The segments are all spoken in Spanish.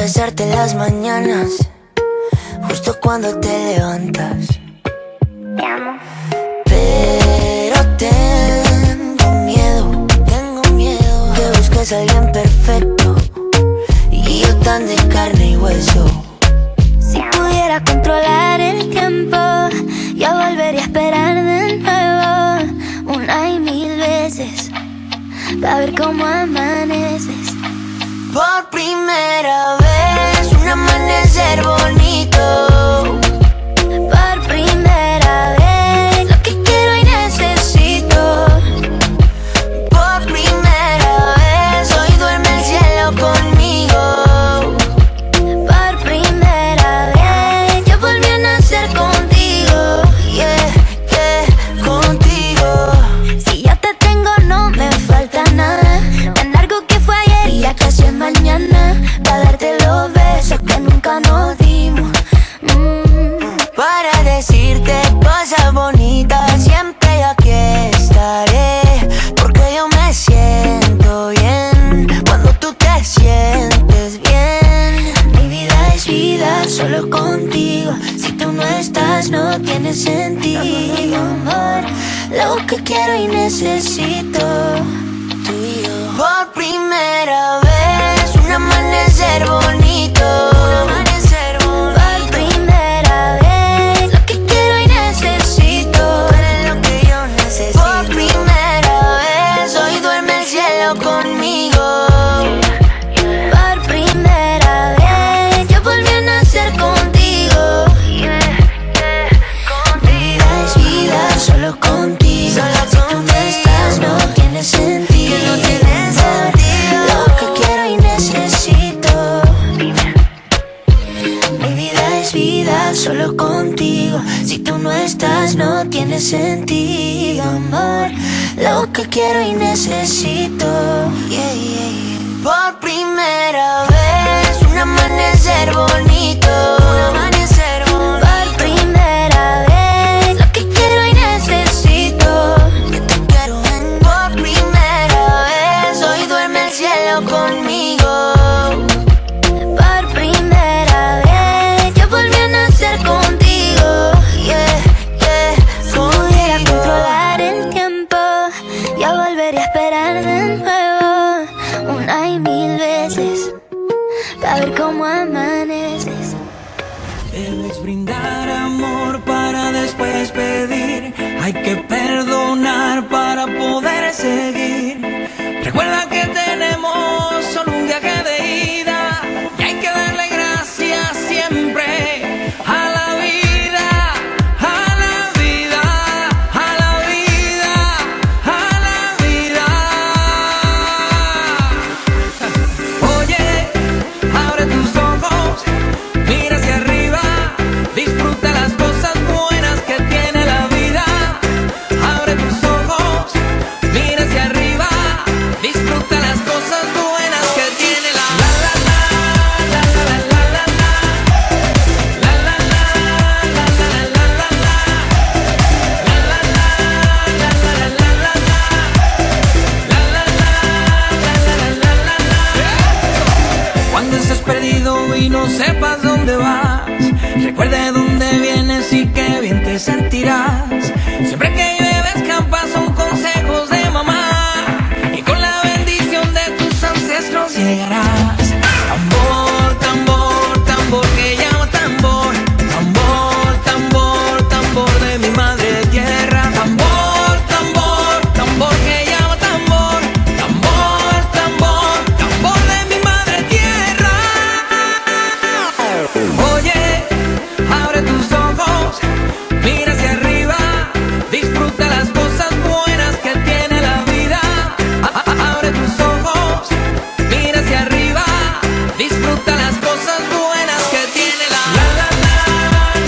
besarte en las mañanas, justo cuando te levantas. Te amo. Pero tengo miedo que busques a alguien perfecto y yo tan de carne y hueso. Si pudiera controlar el tiempo, yo volvería a esperar de nuevo, una y mil veces, para ver cómo amaneces. Por primera vez, un amanecer bonito. Por primera vez, lo que quiero y necesito. Por primera vez, hoy duerme el cielo conmigo. Por primera vez, yo volví a nacer contigo. Yeah, contigo. Si yo te tengo no me falta nada. Tan largo que fue ayer y ya casi es mañana, para darte los besos que nunca nos dimos. Para decirte cosas bonitas, siempre aquí estaré. Porque yo me siento bien cuando tú te sientes bien. Mi vida es vida solo contigo. Si tú no estás no tiene sentido, amor. Lo que quiero y necesito, tú y yo. Por primera vez, un amanecer bonito. Por primera vez, lo que quiero y necesito. Eres lo que yo necesito. Por primera vez, hoy duerme el cielo conmigo. Por primera vez, yo volví a nacer contigo. Vida es vida solo contigo. Si tú no estás no tiene sentido. Lo que quiero y necesito. Mi vida es vida solo contigo. Si tú no estás no tiene sentido, amor. Lo que quiero y necesito. Por primera vez, un amanecer bonito. Por primera vez, lo que quiero y necesito. Por primera vez, hoy duerme el cielo conmigo. Por primera vez, yo volví a nacer contigo. Si pudiera controlar el tiempo, yo volvería a esperar de nuevo, una y mil veces, para ver cómo amaneces. Debes brindar amor para después pedir. Hay que perdonar para poder seguir. Recuerda que tenemos solo un viaje de ida y hay que darle gracias siempre a la vida, a la vida, a la vida, a la vida. Oye, abre tus ojos, mira hacia arriba, disfruta las cosas buenas que tiene la vida. Abre tus ojos, mira hacia arriba, disfruta las cosas buenas que tiene la la la la la la la la la la la la. Cuando estés perdido y no sepas dónde vas, recuerda dónde vienes y qué bien te sentirás. Siempre que llueve escampa son consejos de mamá y con la bendición de tus ancestros llegarás. Tambor, tambor, tambor que llama tambor. Tambor, tambor, tambor de mi madre tierra. Tambor, tambor, tambor que llama tambor. Tambor, tambor, tambor de mi madre tierra. Oye, abre tus ojos, mira hacia arriba, disfruta las cosas buenas que tiene la vida. Abre tus ojos, mira hacia arriba, disfruta las cosas buenas que tiene la la la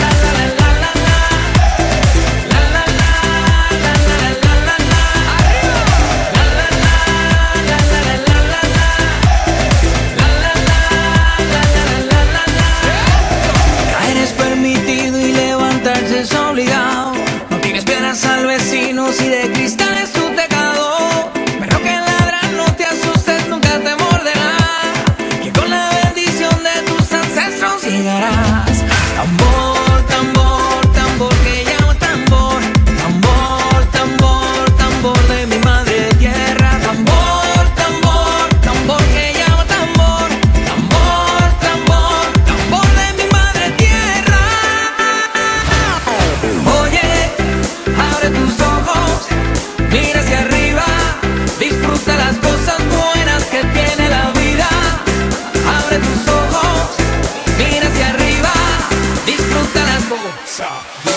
la la la la la la la la la la la arriba la la la la la la la la la la. Caer es permitido y levantarse es obligado. No tienes piedras al vecino si de cristal es tu tejado. Pero que ladra no te asustes, nunca te morderá. Que con la bendición de Salsa.